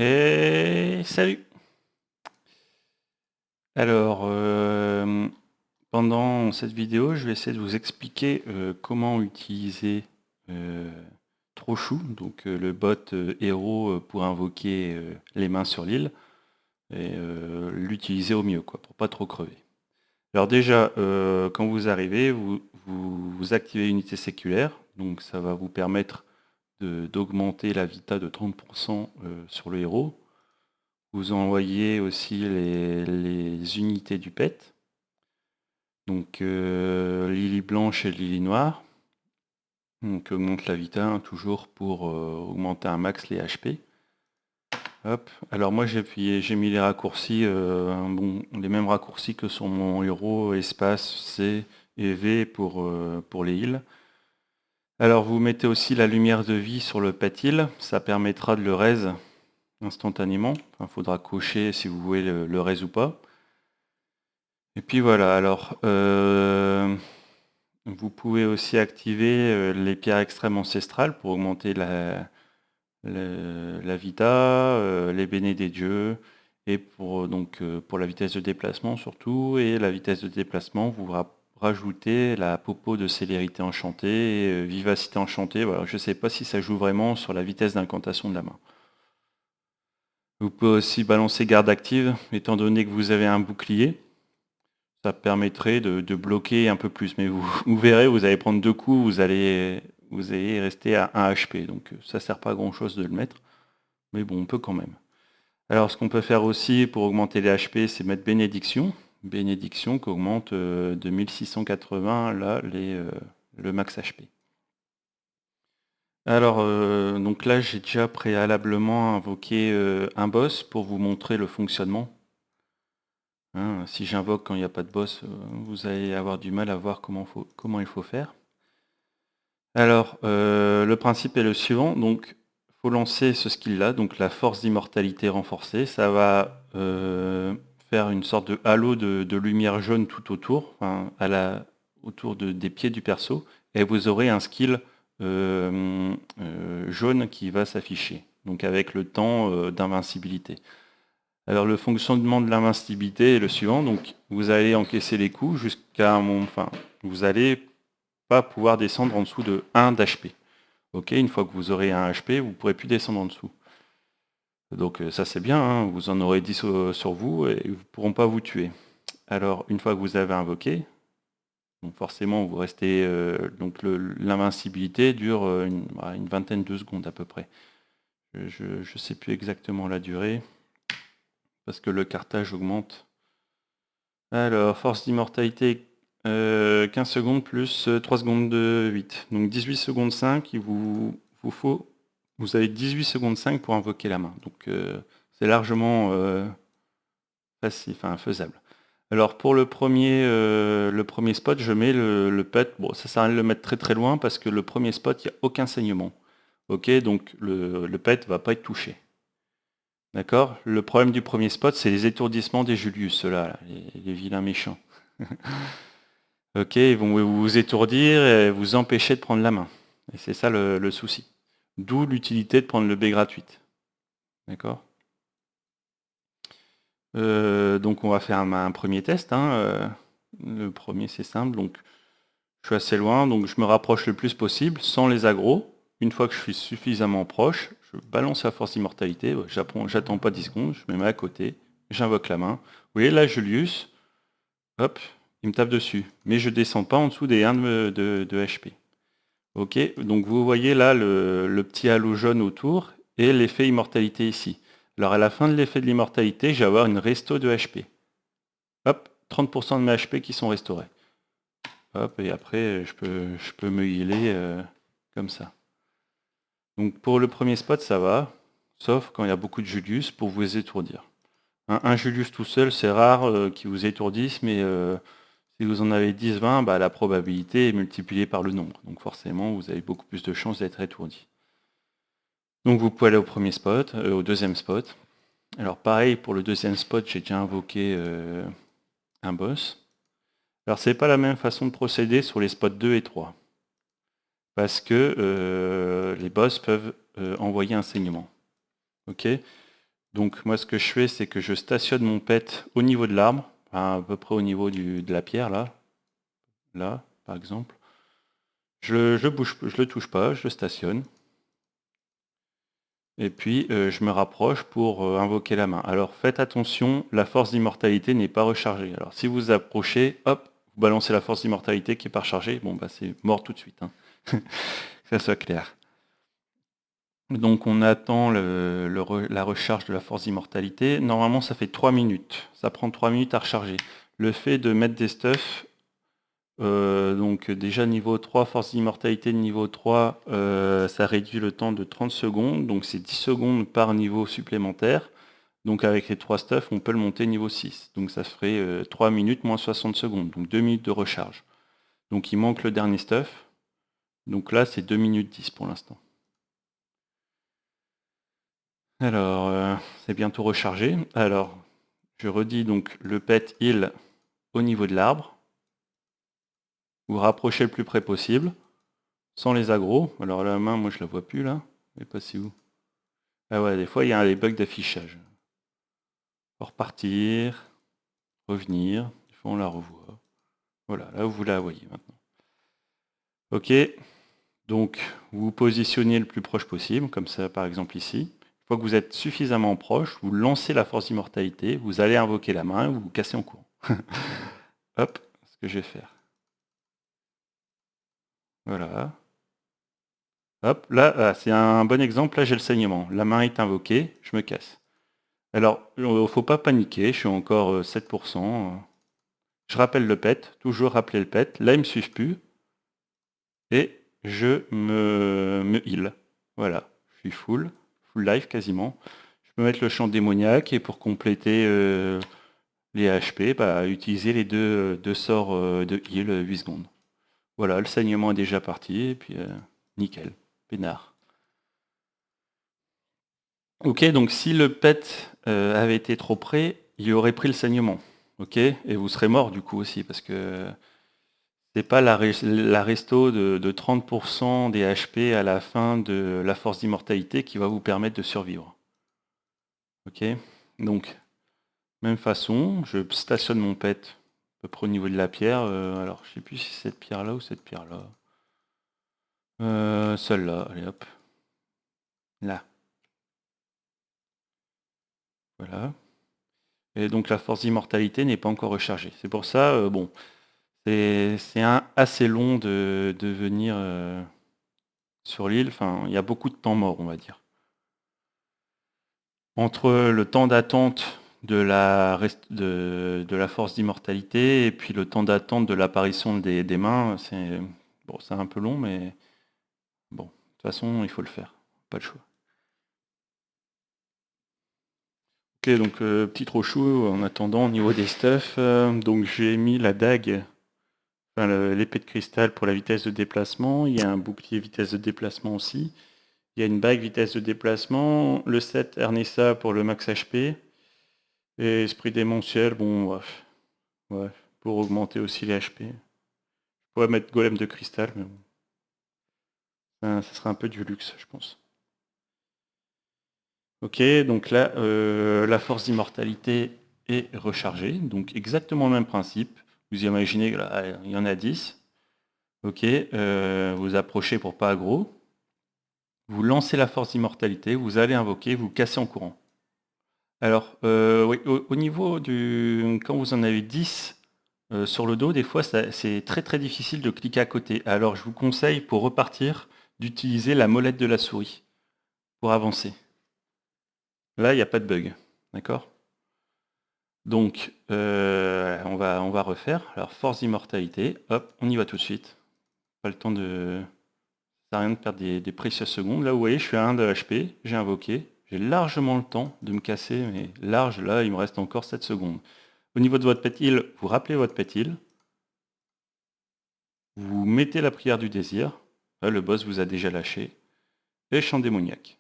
Et salut! Alors, pendant cette vidéo, je vais essayer de vous expliquer, comment utiliser, heu, Trochou, donc le bot, héros, pour invoquer, les mains sur l'île et l'utiliser au mieux quoi, pour pas trop crever. Alors déjà, quand vous arrivez, vous activez Unité séculaire, donc ça va vous permettre d'augmenter la vita de 30 sur le héros. Vous envoyez aussi les unités du PET, donc Lily blanche et Lily noire, donc augmente la vita, hein, toujours pour augmenter un max les HP. Hop. Alors moi j'ai mis les raccourcis, les mêmes raccourcis que sur mon héros, espace C et V pour les heals. Alors vous mettez aussi la lumière de vie sur le PET heal, ça permettra de le raise instantanément. Il faudra cocher si vous voulez le raise ou pas. Et puis voilà, alors vous pouvez aussi activer les pierres extrêmes ancestrales pour augmenter la vita, les béné des dieux, et pour la vitesse de déplacement surtout, et la vitesse de déplacement, vous rajoutez la popo de célérité enchantée, et vivacité enchantée. Voilà, je ne sais pas si ça joue vraiment sur la vitesse d'incantation de la main. Vous pouvez aussi balancer garde active, étant donné que vous avez un bouclier. Ça permettrait de bloquer un peu plus, mais vous verrez, vous allez prendre 2 coups, vous allez rester à 1 HP, donc ça sert pas à grand chose de le mettre, mais bon, on peut quand même. Alors ce qu'on peut faire aussi pour augmenter les HP, c'est mettre bénédiction. Bénédiction qui augmente de 1680 là le max HP. Alors donc là j'ai déjà préalablement invoqué un boss pour vous montrer le fonctionnement. Hein, si j'invoque quand il n'y a pas de boss, vous allez avoir du mal à voir comment il faut faire. Alors, le principe est le suivant, donc il faut lancer ce skill-là, donc la force d'immortalité renforcée. Ça va faire une sorte de halo de lumière jaune tout autour, enfin, autour des pieds du perso, et vous aurez un skill jaune qui va s'afficher, donc avec le temps d'invincibilité. Alors le fonctionnement de l'invincibilité est le suivant, donc vous allez encaisser les coups jusqu'à un moment, enfin, vous allez pas pouvoir descendre en dessous de 1 d'HP. Ok, une fois que vous aurez un HP, vous ne pourrez plus descendre en dessous. Donc ça c'est bien, hein, vous en aurez 10 sur vous et ils ne pourront pas vous tuer. Alors une fois que vous avez invoqué, donc forcément vous restez, donc l'invincibilité dure une vingtaine de secondes à peu près. Je ne sais plus exactement la durée, parce que le cartage augmente. Alors, force d'immortalité, 15 secondes plus 3 secondes de 8. Donc 18 secondes 5, vous avez 18 secondes 5 pour invoquer la main. Donc c'est largement facile, faisable. Alors pour le premier spot, je mets le pet. Bon, ça sert à rien de le mettre très très loin parce que le premier spot, il n'y a aucun saignement. Ok, donc le pet va pas être touché. D'accord. Le problème du premier spot, c'est les étourdissements des Julius, ceux-là, là, les vilains méchants. Ok, ils vont vous étourdir et vous empêcher de prendre la main. Et c'est ça le souci. D'où l'utilité de prendre le B gratuite. D'accord. Donc on va faire un premier test, hein. Le premier c'est simple, donc je suis assez loin, donc je me rapproche le plus possible sans les agros. Une fois que je suis suffisamment proche, je balance la force d'immortalité, j'attends pas 10 secondes, je me mets à côté, j'invoque la main. Vous voyez là Julius, hop, il me tape dessus, mais je descends pas en dessous des 1 de HP. Ok, donc vous voyez là le petit halo jaune autour et l'effet immortalité ici. Alors à la fin de l'effet de l'immortalité, je vais avoir une resto de HP. Hop, 30% de mes HP qui sont restaurés. Hop, et après je peux me healer comme ça. Donc pour le premier spot, ça va, sauf quand il y a beaucoup de Julius pour vous étourdir. Un Julius tout seul, c'est rare qu'il vous étourdisse, mais si vous en avez 10-20, bah, la probabilité est multipliée par le nombre. Donc forcément, vous avez beaucoup plus de chances d'être étourdi. Donc vous pouvez aller au premier spot, au deuxième spot. Alors pareil, pour le deuxième spot, j'ai déjà invoqué un boss. Alors c'est pas la même façon de procéder sur les spots 2 et 3. Parce que les boss peuvent envoyer un saignement. Ok. Donc moi ce que je fais, c'est que je stationne mon pet au niveau de l'arbre, à peu près au niveau de la pierre là par exemple. Je le touche pas, je le stationne. Et puis je me rapproche pour invoquer la main. Alors faites attention, la force d'immortalité n'est pas rechargée. Alors si vous approchez, hop, vous balancez la force d'immortalité qui n'est pas rechargée, bon bah c'est mort tout de suite. Hein. Que ça soit clair. Donc on attend la recharge de la force d'immortalité. Normalement ça fait 3 minutes. Ça prend 3 minutes à recharger. Le fait de mettre des stuffs, donc déjà niveau 3, force d'immortalité de niveau 3, ça réduit le temps de 30 secondes. Donc c'est 10 secondes par niveau supplémentaire. Donc avec les 3 stuffs, on peut le monter niveau 6. Donc ça ferait 3 minutes moins 60 secondes. Donc 2 minutes de recharge. Donc il manque le dernier stuff. Donc là c'est 2 minutes 10 pour l'instant. Alors, c'est bientôt rechargé. Alors, je redis donc le pet heal au niveau de l'arbre. Vous rapprochez le plus près possible, sans les agros. Alors la main, moi je la vois plus là. Elle est passée où? Ah ouais, des fois il y a des bugs d'affichage. Faut repartir, revenir, des fois on la revoit. Voilà, là vous la voyez maintenant. Ok, donc vous vous positionnez le plus proche possible, comme ça par exemple ici. Une fois que vous êtes suffisamment proche, vous lancez la force d'immortalité, vous allez invoquer la main, vous vous cassez en courant. Hop, ce que je vais faire. Voilà. Hop, là, c'est un bon exemple. Là, j'ai le saignement. La main est invoquée, je me casse. Alors, il ne faut pas paniquer, je suis encore 7%. Je rappelle le pet, toujours rappeler le pet. Là, il ne me suit plus. Et je me heal. Voilà, je suis full life quasiment. Je peux mettre le champ démoniaque et pour compléter les HP, utiliser les deux sorts de heal 8 secondes. Voilà, le saignement est déjà parti et puis nickel, peinard. Ok, donc si le pet avait été trop près, il aurait pris le saignement. Ok, et vous serez mort du coup aussi parce que c'est pas la resto de 30% des HP à la fin de la force d'immortalité qui va vous permettre de survivre. Ok, donc même façon, je stationne mon pet à peu près au niveau de la pierre. Alors je sais plus si c'est cette pierre là ou cette pierre là. Celle-là, allez hop. Là. Voilà. Et donc la force d'immortalité n'est pas encore rechargée. C'est pour ça, bon, c'est assez long de venir sur l'île. Enfin, il y a beaucoup de temps mort, on va dire. Entre le temps d'attente de la force d'immortalité et puis le temps d'attente de l'apparition des mains, c'est bon, un peu long, mais bon, de toute façon, il faut le faire. Pas le choix. Ok, donc petit trop chou en attendant au niveau des stuffs. Donc j'ai mis la dague, enfin, l'épée de cristal pour la vitesse de déplacement. Il y a un bouclier vitesse de déplacement aussi. Il y a une bague vitesse de déplacement. Le 7 Ernessa pour le max HP. Et esprit démentiel, bon, ouais, pour augmenter aussi les HP. Je pourrais mettre golem de cristal, mais bon. Ça serait un peu du luxe, je pense. Ok, donc là, la force d'immortalité est rechargée. Donc exactement le même principe. Vous imaginez qu'il y en a 10. Ok, vous approchez pour pas aggro. Vous lancez la force d'immortalité, vous allez invoquer, vous cassez en courant. Alors, oui, au niveau du... Quand vous en avez 10 sur le dos, des fois, c'est très très difficile de cliquer à côté. Alors, je vous conseille, pour repartir, d'utiliser la molette de la souris pour avancer. Là, il n'y a pas de bug. D'accord? Donc, on va refaire. Alors, force d'immortalité. Hop, on y va tout de suite. Pas le temps de... Ça sert à rien de perdre des précieuses secondes. Là, vous voyez, je suis à 1 de HP. J'ai invoqué. J'ai largement le temps de me casser, mais large, là, il me reste encore 7 secondes. Au niveau de votre pet heal, vous rappelez votre pet heal. Vous mettez la prière du désir. Là, le boss vous a déjà lâché. Et champ démoniaque.